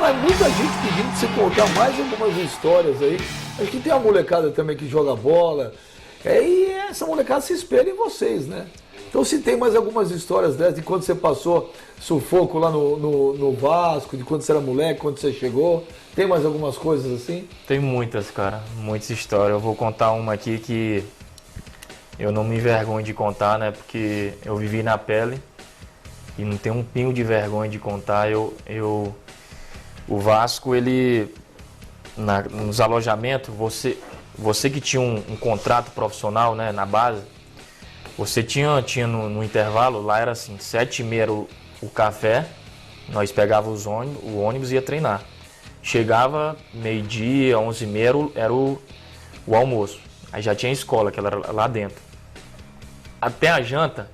Mas muita gente pedindo pra você contar mais algumas histórias aí. Acho que tem a molecada também que joga bola. E essa molecada se espelha em vocês, né? Então se tem mais algumas histórias dessas, de quando você passou sufoco lá no Vasco, de quando você era moleque, quando você chegou. Tem mais algumas coisas assim? Tem muitas, cara. Muitas histórias. Eu vou contar uma aqui que eu não me envergonho de contar, né? Porque eu vivi na pele e não tenho um pingo de vergonha de contar. O Vasco, ele... nos alojamentos, você que tinha um contrato profissional, né, na base, você tinha no intervalo, lá era assim, 7h30 era o café, nós pegávamos o ônibus e ia treinar. Chegava meio-dia, 11h30 era o almoço. Aí já tinha escola, que era lá dentro. Até a janta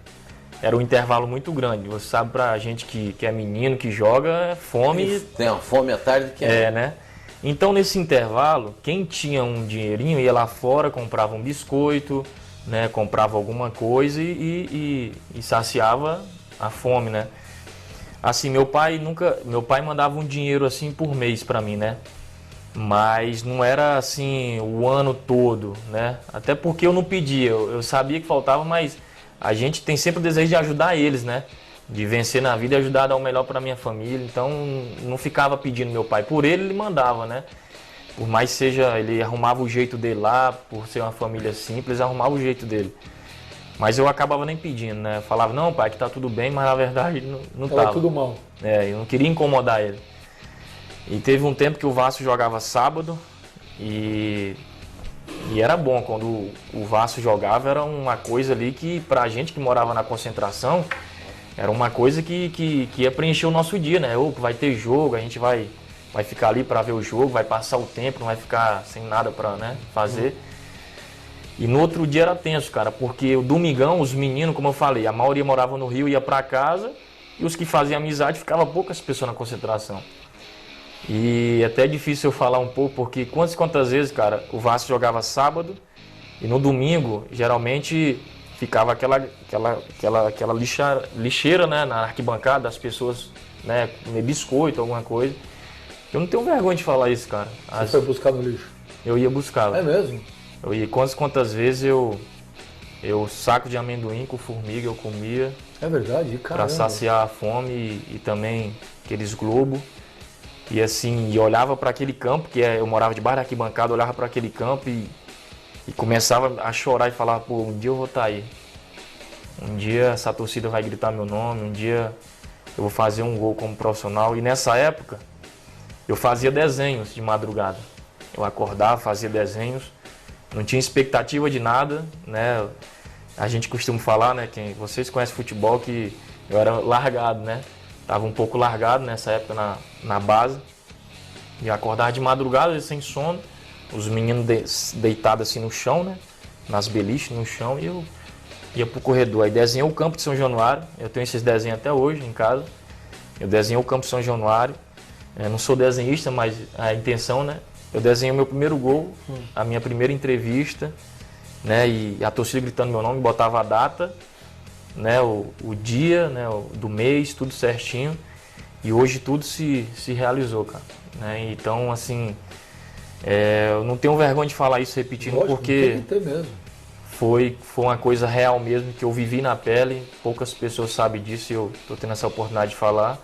era um intervalo muito grande. Você sabe, pra gente que é menino, que joga, fome... Tem uma fome à tarde que né? Então, nesse intervalo, quem tinha um dinheirinho ia lá fora, comprava um biscoito, né, comprava alguma coisa e saciava a fome, né? Assim, meu pai mandava um dinheiro assim por mês para mim, né? Mas não era assim o ano todo, né? Até porque eu não pedia, eu sabia que faltava, mas a gente tem sempre o desejo de ajudar eles, né? De vencer na vida e ajudar a dar o melhor para minha família. Então não ficava pedindo meu pai. Por ele mandava, né? Por mais seja, ele arrumava o jeito dele lá, por ser uma família simples, arrumava o jeito dele. Mas eu acabava nem pedindo, né? Eu falava, não, pai, que tá tudo bem, mas na verdade não tava. Tudo mal. Eu não queria incomodar ele. E teve um tempo que o Vasco jogava sábado e era bom. Quando o Vasco jogava, era uma coisa ali que, pra gente que morava na concentração, era uma coisa que ia preencher o nosso dia, né? Vai ter jogo, a gente vai ficar ali para ver o jogo, vai passar o tempo, não vai ficar sem nada para, né, fazer. E no outro dia era tenso, cara, porque o domingão, os meninos, como eu falei, a maioria morava no Rio, ia para casa, e os que faziam amizade, ficava poucas pessoas na concentração. E até é difícil eu falar um pouco, porque quantas vezes, cara, o Vasco jogava sábado, e no domingo, geralmente... ficava aquela lixeira, né, na arquibancada, as pessoas, né, comer biscoito, alguma coisa. Eu não tenho vergonha de falar isso, cara. Você foi buscar no lixo? Eu ia buscar. É mesmo? Eu ia. Quantas vezes eu saco de amendoim com formiga eu comia. É verdade, caramba. Pra saciar a fome e também aqueles globos. E assim, olhava para aquele campo, que eu morava debaixo da arquibancada, olhava para aquele campo e começava a chorar e falar, pô, um dia eu vou estar aí. Um dia essa torcida vai gritar meu nome, um dia eu vou fazer um gol como profissional. E nessa época, eu fazia desenhos de madrugada. Eu acordava, fazia desenhos, não tinha expectativa de nada, né? A gente costuma falar, né, vocês conhecem futebol, que eu era largado, né? Tava um pouco largado nessa época na base. E acordava de madrugada, sem sono. Os meninos deitados assim no chão, né? Nas beliches, no chão, e eu ia pro corredor. Aí desenhei o campo de São Januário, eu tenho esses desenhos até hoje em casa. Eu desenhei o campo de São Januário, eu não sou desenhista, mas a intenção, né? Eu desenhei o meu primeiro gol, a minha primeira entrevista, né? E a torcida gritando meu nome, botava a data, né? O dia, né? Do mês, tudo certinho. E hoje tudo se realizou, cara. Né? Então, assim... eu não tenho vergonha de falar isso repetindo. Lógico, porque tem que ter mesmo. foi uma coisa real mesmo, que eu vivi na pele, poucas pessoas sabem disso e eu estou tendo essa oportunidade de falar,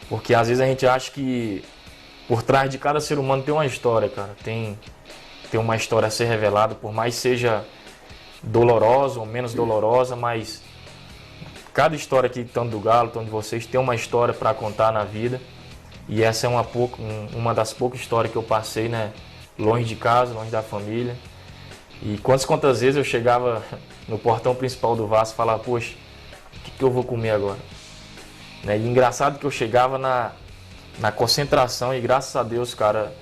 porque às vezes a gente acha que por trás de cada ser humano tem uma história, cara, tem uma história a ser revelada, por mais seja dolorosa ou menos dolorosa, mas cada história aqui, tanto do Galo, tanto de vocês, tem uma história para contar na vida. E essa é uma das poucas histórias que eu passei, né? Longe de casa, longe da família. E quantas vezes eu chegava no portão principal do Vasco e falava, poxa, o que eu vou comer agora? Né? E engraçado que eu chegava na concentração e graças a Deus, cara,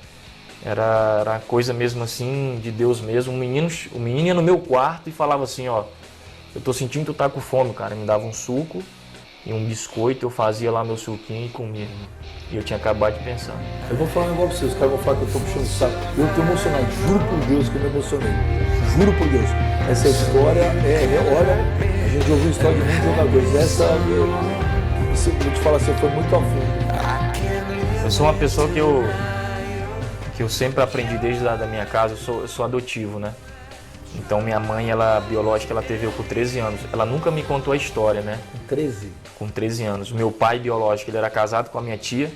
era coisa mesmo assim, de Deus mesmo. O menino ia no meu quarto e falava assim, ó, eu tô sentindo que tu tá com fome, cara. Me dava um suco e um biscoito, eu fazia lá meu suquinho e comia. E eu tinha acabado de pensar. Eu vou falar um negócio pra vocês, os caras vão falar que eu tô puxando o saco. Eu tô emocionado, juro por Deus que eu me emocionei. Juro por Deus. Essa história olha, a gente ouviu a história de muitos jogadores. Essa, eu te falo assim, foi muito a fundo. Eu sou uma pessoa que eu sempre aprendi desde lá da minha casa, eu sou adotivo, né? Então minha mãe, ela biológica, ela teve eu com 13 anos. Ela nunca me contou a história, né? Com 13? Com 13 anos. Meu pai biológico, ele era casado com a minha tia.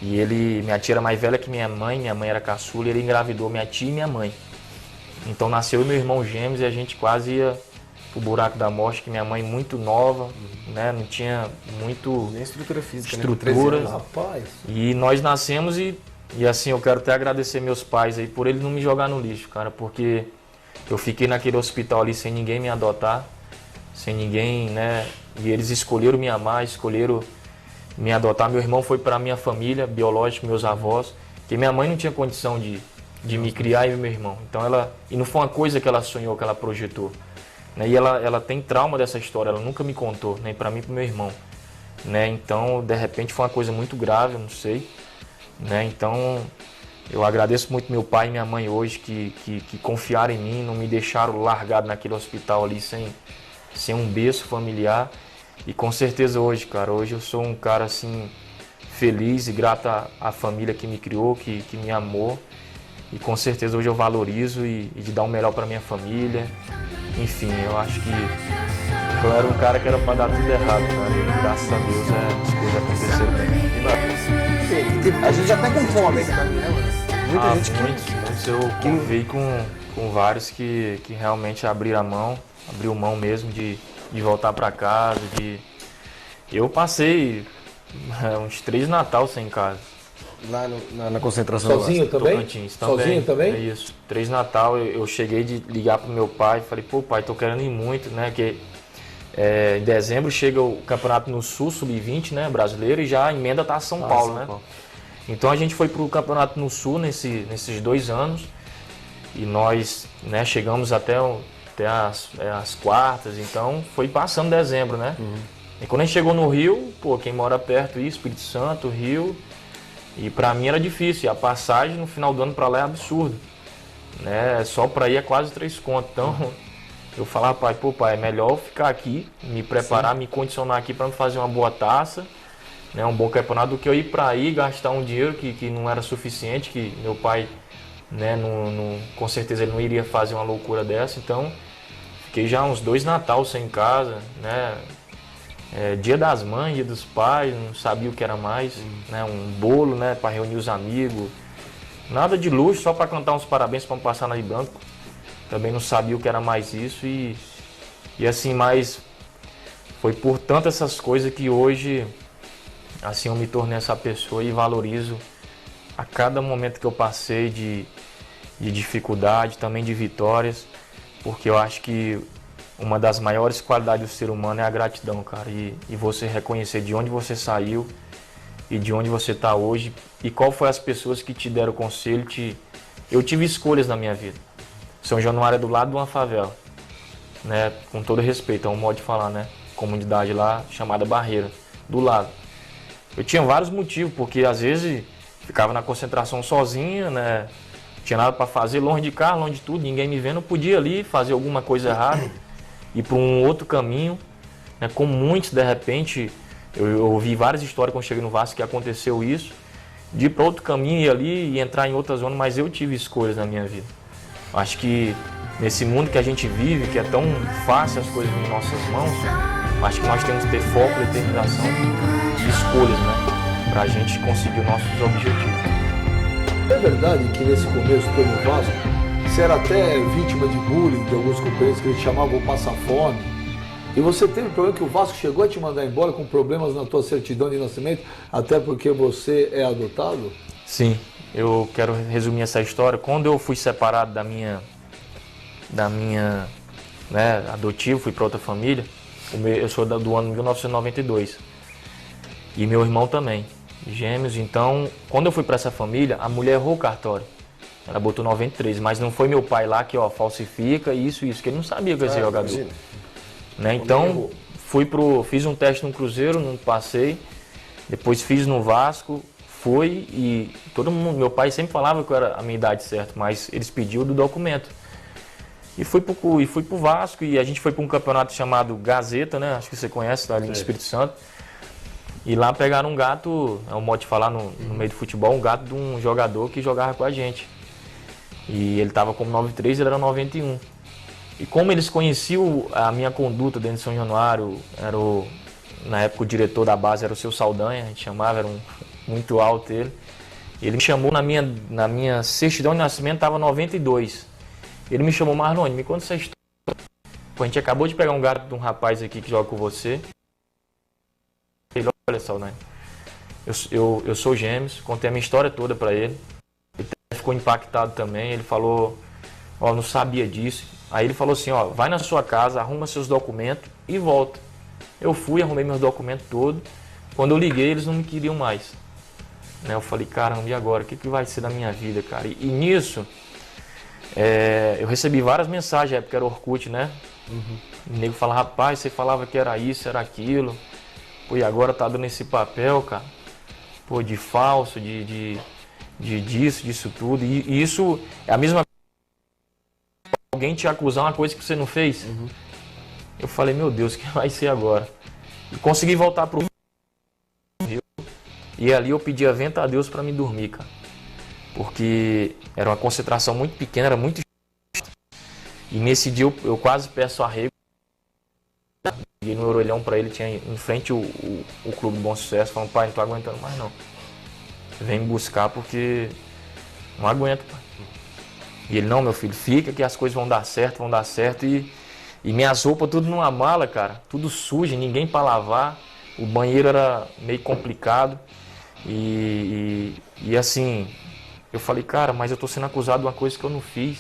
E minha tia era mais velha que minha mãe era caçula, e ele engravidou minha tia e minha mãe. Então nasceu eu e meu irmão gêmeos e a gente quase ia pro buraco da morte, que minha mãe muito nova, né? Não tinha muito Nem estrutura física, estrutura. Né? Rapaz. E nós nascemos e assim, eu quero até agradecer meus pais aí por eles não me jogar no lixo, cara, porque eu fiquei naquele hospital ali sem ninguém me adotar, sem ninguém, né? E eles escolheram me amar, escolheram me adotar. Meu irmão foi para minha família biológica, meus avós, que minha mãe não tinha condição de me criar e meu irmão. Então e não foi uma coisa que ela sonhou, que ela projetou, né? E ela tem trauma dessa história, ela nunca me contou, nem para mim nem para meu irmão, né? Então, de repente foi uma coisa muito grave, eu não sei, né? Então, eu agradeço muito meu pai e minha mãe hoje que confiaram em mim, não me deixaram largado naquele hospital ali sem um berço familiar. E com certeza hoje, cara, hoje eu sou um cara assim feliz e grato à família que me criou, que me amou. E com certeza hoje eu valorizo e de dar o melhor para minha família. Enfim, eu acho que eu era um cara que era para dar tudo errado, cara. E graças a Deus as coisas aconteceram bem. A gente até com fome, cara. Muita gente muitos eu convivi com vários que realmente abriu mão mesmo de voltar para casa. Eu passei uns 3 Natal sem casa. Lá na concentração. Sozinho também? Tocantins, também? Sozinho também? É isso. 3 Natal eu cheguei de ligar pro meu pai, falei, pô pai, tô querendo ir muito, né? Que em dezembro chega o campeonato no Sul, Sub-20, né? Brasileiro, e já a emenda tá São Paulo, né? Então a gente foi pro campeonato no Sul nesses 2 anos e nós, né, chegamos até as quartas, então foi passando dezembro, né? E quando a gente chegou no Rio, pô, quem mora perto, Espírito Santo, Rio, e pra mim era difícil, e a passagem no final do ano pra lá é absurdo, né? Só pra ir é quase 3 contos, então eu falava, pai, é melhor eu ficar aqui, me preparar, me condicionar aqui pra me fazer uma boa taça, né, um bom campeonato, do que eu ir para aí gastar um dinheiro que não era suficiente, que meu pai, né, com certeza ele não iria fazer uma loucura dessa. Então fiquei já uns 2 Natal sem casa, né, Dia das Mães, Dia dos Pais, não sabia o que era mais, né, um bolo, né, para reunir os amigos, nada de luxo, só para cantar uns parabéns para passar na de branco. Também não sabia o que era mais isso e assim, mas foi por tantas essas coisas que hoje assim eu me tornei essa pessoa e valorizo a cada momento que eu passei de dificuldade, também de vitórias, porque eu acho que uma das maiores qualidades do ser humano é a gratidão, cara, e você reconhecer de onde você saiu e de onde você está hoje e qual foi as pessoas que te deram conselho. Eu tive escolhas na minha vida. São Januário é do lado de uma favela, né? Com todo respeito, é um modo de falar, né? Comunidade lá chamada Barreira, do lado. Eu tinha vários motivos, porque às vezes ficava na concentração sozinha, né? Não tinha nada para fazer, longe de carro, longe de tudo, ninguém me vendo, eu podia ali fazer alguma coisa errada, ir para um outro caminho, né? Como muitos, de repente, eu ouvi várias histórias quando cheguei no Vasco que aconteceu isso, de ir para outro caminho, ir ali e entrar em outra zona, mas eu tive escolhas na minha vida. Acho que nesse mundo que a gente vive, que é tão fácil as coisas em nossas mãos, acho que nós temos que ter foco, determinação e escolhas, né? Pra gente conseguir os nossos objetivos. É verdade que nesse começo pelo Vasco, você era até vítima de bullying de alguns companheiros que eles chamavam passar fome. E você teve problema que o Vasco chegou a te mandar embora com problemas na tua certidão de nascimento, até porque você é adotado? Sim, eu quero resumir essa história. Quando eu fui separado da minha né, adotivo, fui para outra família, eu sou do ano 1992 e meu irmão também, gêmeos. Então, quando eu fui para essa família, a mulher errou o cartório. Ela botou 93, mas não foi meu pai lá que falsifica isso, que ele não sabia que eu ia ser jogador. Né? Então, fiz um teste no Cruzeiro, não passei. Depois fiz no Vasco, fui e todo mundo, meu pai sempre falava que eu era a minha idade certa, mas eles pediam do documento. E fui pro Vasco e a gente foi para um campeonato chamado Gazeta, né? Acho que você conhece, tá ali no Espírito Santo. E lá pegaram um gato, é um modo de falar no meio do futebol, um gato de um jogador que jogava com a gente. E ele estava como 93, ele era 91. E como eles conheciam a minha conduta dentro de São Januário, na época o diretor da base era o seu Saldanha, a gente chamava, era muito alto ele. Ele me chamou na minha certidão de nascimento, estava 92. Ele me chamou, Marlone, me conta essa história. Pô, a gente acabou de pegar um gato de um rapaz aqui que joga com você. Ele, olha só, né? Eu sou gêmeos, contei a minha história toda para ele. Ele ficou impactado também, ele falou, ó, não sabia disso. Aí ele falou assim, ó, vai na sua casa, arruma seus documentos e volta. Eu fui, arrumei meus documentos todos. Quando eu liguei, eles não me queriam mais. Né? Eu falei, caramba, e agora? O que vai ser da minha vida, cara? E nisso, eu recebi várias mensagens, época era Orkut, né? O nego falava, rapaz, você falava que era isso, era aquilo. Pô, e agora tá dando esse papel, cara. Pô, de falso, disso tudo. E isso é a mesma coisa. Alguém te acusar uma coisa que você não fez. Eu falei, meu Deus, o que vai ser agora? E consegui voltar pro Rio. E ali eu pedi a vento a Deus para me dormir, cara. Porque era uma concentração muito pequena, era muito. E nesse dia eu quase peço arrego. E no orelhão para ele tinha em frente o Clube Bom Sucesso, falando, pai, não tô aguentando mais não. Vem me buscar porque não aguento, pai. E ele, não, meu filho, fica que as coisas vão dar certo. E minhas roupas tudo numa mala, cara, tudo sujo, ninguém para lavar. O banheiro era meio complicado. E assim, eu falei, cara, mas eu tô sendo acusado de uma coisa que eu não fiz.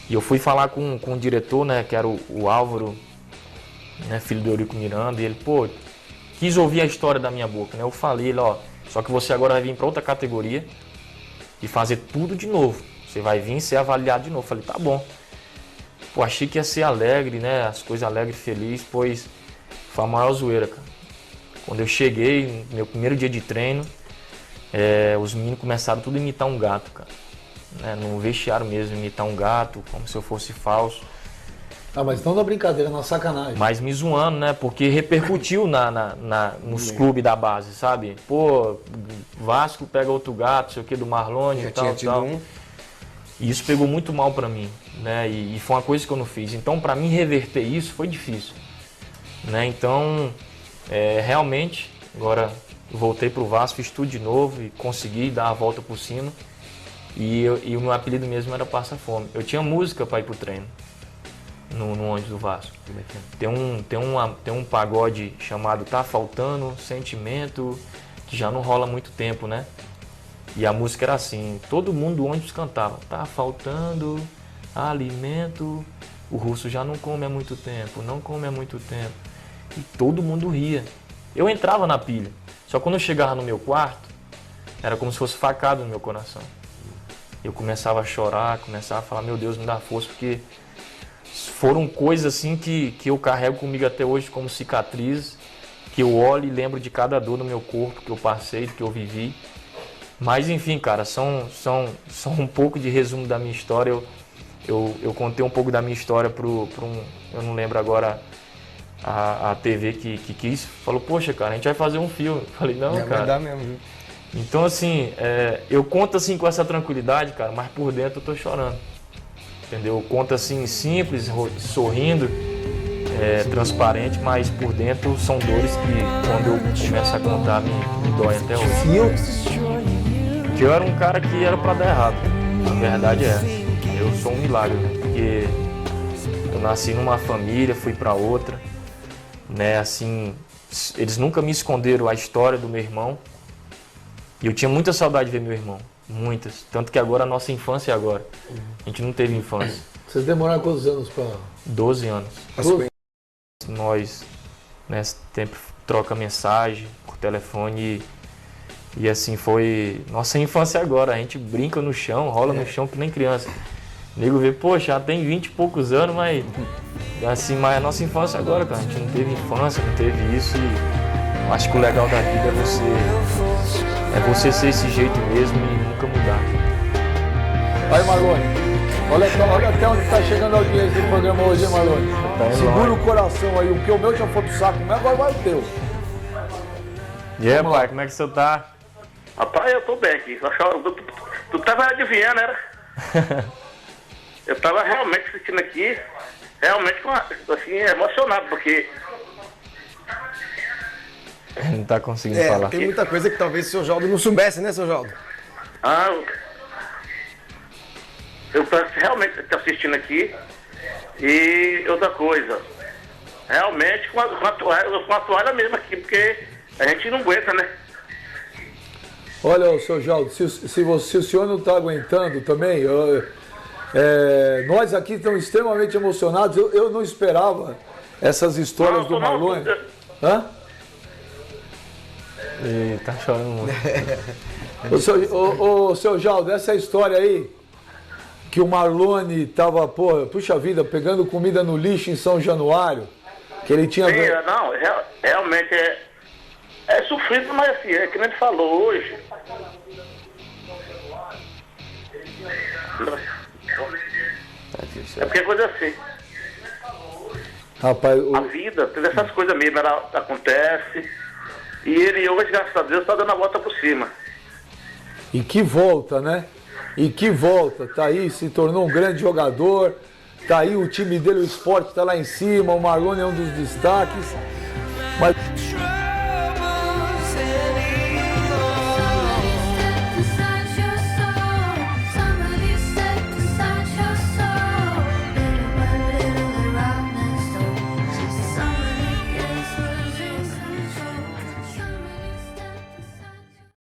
E eu fui falar com o diretor, né, que era o Álvaro, né, filho do Eurico Miranda, e ele, pô, quis ouvir a história da minha boca, né? Eu falei, ele, ó, só que você agora vai vir para outra categoria e fazer tudo de novo. Você vai vir ser avaliado de novo. Eu falei, tá bom. Pô, achei que ia ser alegre, né? As coisas alegres, felizes, pois foi a maior zoeira, cara. Quando eu cheguei, no meu primeiro dia de treino, os meninos começaram tudo a imitar um gato, cara. Né? No vestiário mesmo, imitar um gato, como se eu fosse falso. Ah, mas não na brincadeira, na sacanagem. Mas me zoando, né? Porque repercutiu nos clubes da base, sabe? Pô, Vasco pega outro gato, sei o que, do Marlone e tal. E isso pegou muito mal pra mim, né? E foi uma coisa que eu não fiz. Então, pra mim reverter isso foi difícil, né? Então, realmente, agora eu voltei pro Vasco, fiz tudo de novo e consegui dar a volta por cima. E o meu apelido mesmo era Passa Fome. Eu tinha música pra ir pro treino no ônibus do Vasco. Tem um pagode chamado Tá Faltando Sentimento, que já não rola há muito tempo, né? E a música era assim, todo mundo do ônibus cantava, tá faltando alimento, o russo já não come há muito tempo, não come há muito tempo. E todo mundo ria. Eu entrava na pilha, só que quando eu chegava no meu quarto, era como se fosse facada no meu coração. Eu começava a chorar, começava a falar, meu Deus, me dá força, porque foram coisas assim que eu carrego comigo até hoje como cicatriz, que eu olho e lembro de cada dor no meu corpo que eu passei, que eu vivi. Mas enfim, cara, são um pouco de resumo da minha história. Eu contei um pouco da minha história para eu não lembro agora, a TV que quis, falou, poxa, cara, a gente vai fazer um filme. Eu falei, não, cara. Vai dar mesmo, viu? Então assim, eu conto assim com essa tranquilidade, cara, mas por dentro eu tô chorando. Entendeu? Eu conto assim simples, sorrindo, transparente, mas por dentro são dores que quando eu começo a contar me dói até hoje. Porque eu era um cara que era pra dar errado. A verdade é, eu sou um milagre, né? Porque eu nasci numa família, fui pra outra, né? Assim, eles nunca me esconderam a história do meu irmão. E eu tinha muita saudade de ver meu irmão, muitas. Tanto que agora a nossa infância é agora. A gente não teve infância. Vocês demoraram quantos anos pra... 12 anos. 12? Nós, né, sempre troca mensagem por telefone e assim foi nossa infância agora. A gente brinca no chão, rola no chão que nem criança. O nego vê, poxa, já tem 20 e poucos anos, mas assim, mas a nossa infância agora, cara. A gente não teve infância, não teve isso e eu acho que o legal da vida é você ser esse jeito mesmo e nunca mudar. Vai, Marlone. Olha até onde está chegando a audiência do programa hoje, hein, Marlone? Segura o coração aí, porque o meu já foi pro saco, mas agora vai o teu. E aí, Vamos lá. pai, como é que você tá? Rapaz, eu tô bem aqui. Tu tava adivinhando, era? Eu tava realmente assistindo aqui, realmente assim, emocionado, porque Não tá conseguindo falar. Tem muita coisa que talvez o seu Jaldo não soubesse, né, seu Jaldo? eu tô realmente assistindo aqui. E outra coisa, realmente com a toalha mesmo aqui, porque a gente não aguenta, né? Olha, ô, seu Jaldo, se o senhor não está aguentando também, nós aqui estamos extremamente emocionados. Eu não esperava essas histórias do Marlone. Hã? E tá chorando muito. Ô, seu Jaldo, essa história aí, que o Marlone tava, puxa vida, pegando comida no lixo em São Januário, que ele tinha... Sim, não, realmente é sofrido, mas assim, é que nem ele falou hoje. É porque é coisa assim. Rapaz, A vida, todas essas coisas mesmo, ela acontece. E ele hoje, graças a Deus, está dando a volta por cima. e que volta, né? E que volta, tá aí, se tornou um grande jogador, tá aí o time dele, o esporte tá lá em cima, o Marlone é um dos destaques, mas